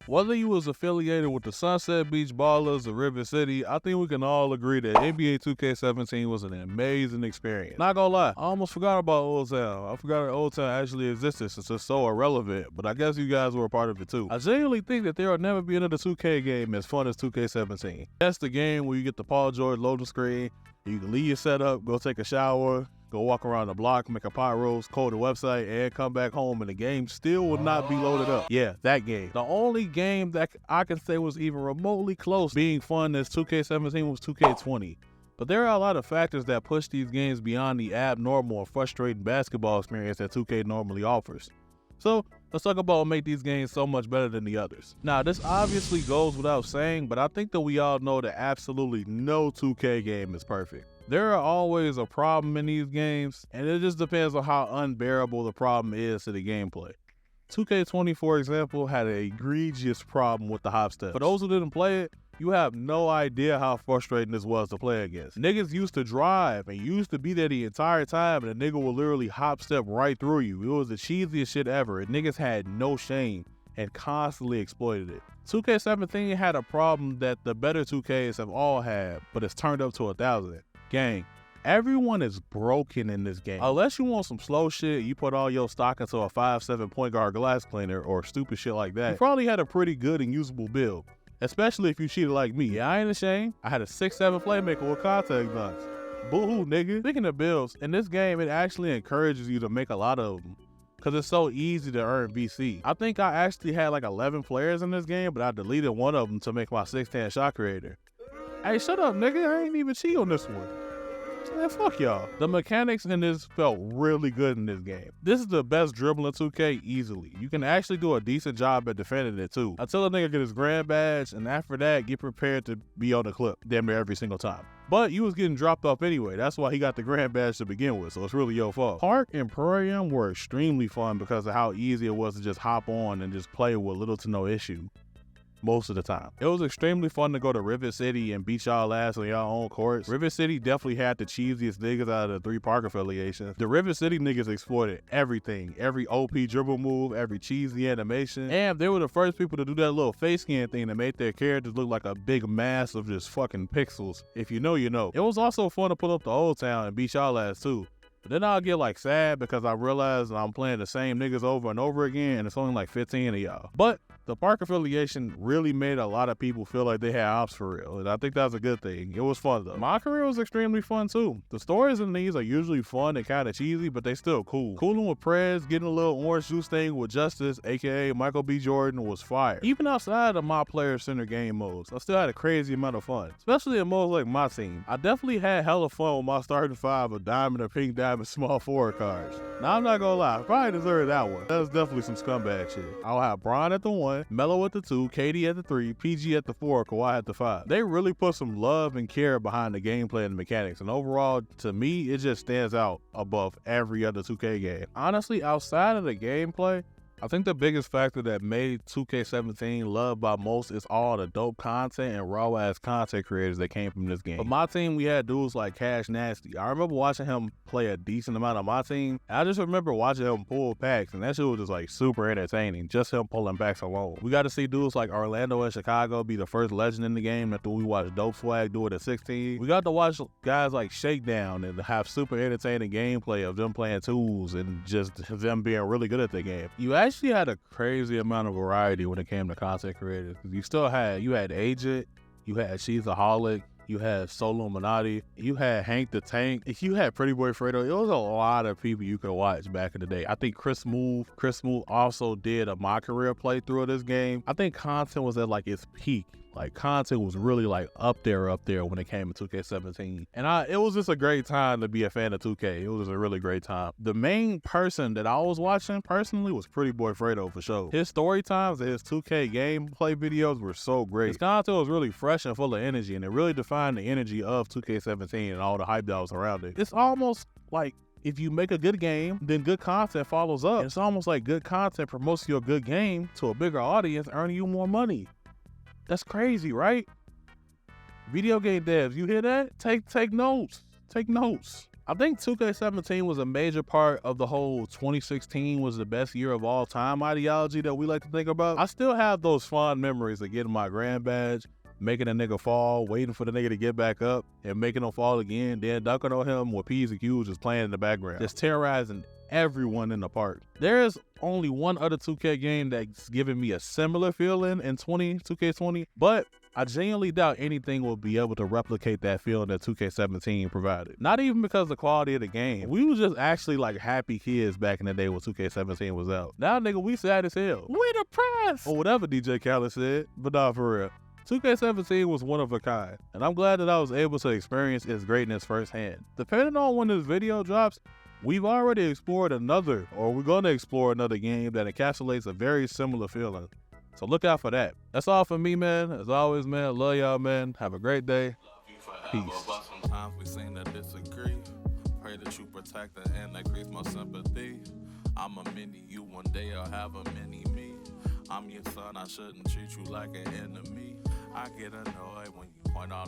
Whether you was affiliated with the Sunset Beach Ballers or River City, I think we can all agree that NBA 2K17 was an amazing experience. Not gonna lie, I almost forgot about Old Town. I forgot that Old Town actually existed since it's so irrelevant, but I guess you guys were a part of it too. I genuinely think that there will never be another 2K game as fun as 2K17. That's the game where you get the Paul George loading screen, you can leave your setup, go take a shower, go walk around the block, make a pot roast, code the website, and come back home, and the game still will not be loaded up. Yeah, that game. The only game that I can say was even remotely close being fun as 2K17 was 2K20. But there are a lot of factors that push these games beyond the abnormal and frustrating basketball experience that 2K normally offers. So let's talk about what make these games so much better than the others. Now, this obviously goes without saying, but I think that we all know that absolutely no 2K game is perfect. There are always a problem in these games, and it just depends on how unbearable the problem is to the gameplay. 2K20, for example, had an egregious problem with the hop step. For those who didn't play it, you have no idea how frustrating this was to play against. Niggas used to drive and used to be there the entire time, and a nigga would literally hop step right through you. It was the cheesiest shit ever, and niggas had no shame and constantly exploited it. 2K17 had a problem that the better 2Ks have all had, but it's turned up to 1,000. Gang, everyone is broken in this game. Unless you want some slow shit, you put all your stock into a 5'7" point guard glass cleaner or stupid shit like that, you probably had a pretty good and usable build. Especially if you cheated like me. Yeah, I ain't ashamed. I had a 6'7" playmaker with contact dunks. Boo-hoo, nigga. Speaking of builds, in this game, it actually encourages you to make a lot of them, because it's so easy to earn VC. I think I actually had like 11 players in this game, but I deleted one of them to make my 6'10" shot creator. Hey, shut up, nigga. I ain't even cheat on this one. Man, fuck y'all. The mechanics in this felt really good in this game. This is the best dribble in 2K easily. You can actually do a decent job at defending it too. Until a nigga get his grand badge, and after that, get prepared to be on the clip damn near every single time. But you was getting dropped off anyway. That's why he got the grand badge to begin with, so it's really your fault. Park and Prairie were extremely fun because of how easy it was to just hop on and just play with little to no issue. Most of the time. It was extremely fun to go to River City and beat y'all ass on y'all own courts. River City definitely had the cheesiest niggas out of the 3 Park affiliations. The River City niggas exploited everything. Every OP dribble move, every cheesy animation. And they were the first people to do that little face scan thing that made their characters look like a big mass of just fucking pixels. If you know, you know. It was also fun to pull up the Old Town and beat y'all ass too. But then I'll get like sad because I realize I'm playing the same niggas over and over again, and it's only like 15 of y'all. But the Park affiliation really made a lot of people feel like they had ops for real, and I think that's a good thing. It was fun though. My career was extremely fun too. The stories in these are usually fun and kind of cheesy, but they still cool. Cooling with Prez, getting a little orange juice thing with Justice, aka Michael B. Jordan, was fire. Even outside of my player center game modes, I still had a crazy amount of fun, especially in modes like my team. I definitely had hella fun with my starting 5 of diamond or pink diamond small forward cards. Now I'm not gonna lie, I probably deserved that one. That was definitely some scumbag shit. I'll have Bron at the 1, Melo at the 2, KD at the 3, PG at the 4, Kawhi at the 5. They really put some love and care behind the gameplay and the mechanics, and overall, to me, it just stands out above every other 2K game. Honestly, outside of the gameplay, I think the biggest factor that made 2K17 loved by most is all the dope content and raw-ass content creators that came from this game. But my team, we had dudes like Cash Nasty. I remember watching him play a decent amount on my team. I just remember watching him pull packs, and that shit was just like super entertaining, just him pulling packs alone. We got to see dudes like Orlando and Chicago be the first legend in the game after we watched Dope Swag do it at 16. We got to watch guys like Shakedown and have super entertaining gameplay of them playing tools and just them being really good at the game. You actually had a crazy amount of variety when it came to content creators. You had Agent, you had Sheezaholic, you had Soluminati, you had Hank the Tank, you had Pretty Boy Fredo. It was a lot of people you could watch back in the day. I think Chris Smoove also did a mycareer playthrough of this game. I think content was at like its peak. Like content was really like up there when it came to 2K17. And it was just a great time to be a fan of 2K. It was a really great time. The main person that I was watching personally was Pretty Boy Fredo for sure. His story times and his 2K gameplay videos were so great. His content was really fresh and full of energy, and it really defined the energy of 2K17 and all the hype that was around it. It's almost like if you make a good game, then good content follows up. And it's almost like good content promotes your good game to a bigger audience, earning you more money. That's crazy, right? Video game devs, you hear that? Take notes. Take notes. I think 2K17 was a major part of the whole 2016 was the best year of all time ideology that we like to think about. I still have those fond memories of getting my grand badge, making a nigga fall, waiting for the nigga to get back up, and making him fall again, then dunking on him with P's and Q's just playing in the background, just terrorizing everyone in the park. There is only one other 2K game that's given me a similar feeling in 2K20, but I genuinely doubt anything will be able to replicate that feeling that 2K17 provided. Not even because of the quality of the game. We was just actually like happy kids back in the day when 2K17 was out. Now, nigga, we sad as hell. We depressed! Or whatever DJ Khaled said. But nah, for real. 2K17 was one of a kind, and I'm glad that I was able to experience its greatness firsthand. Depending on when this video drops, we've already explored another, or we're gonna explore another game that encapsulates a very similar feeling. So look out for that. That's all for me, man. As always, man, love y'all, man. Have a great day. Peace. But sometimes we seem to disagree. Pray that you protect her and increase my sympathy. I'm a mini you, one day I'll have a mini me. I'm your son, I shouldn't treat you like an enemy. I get annoyed when you point out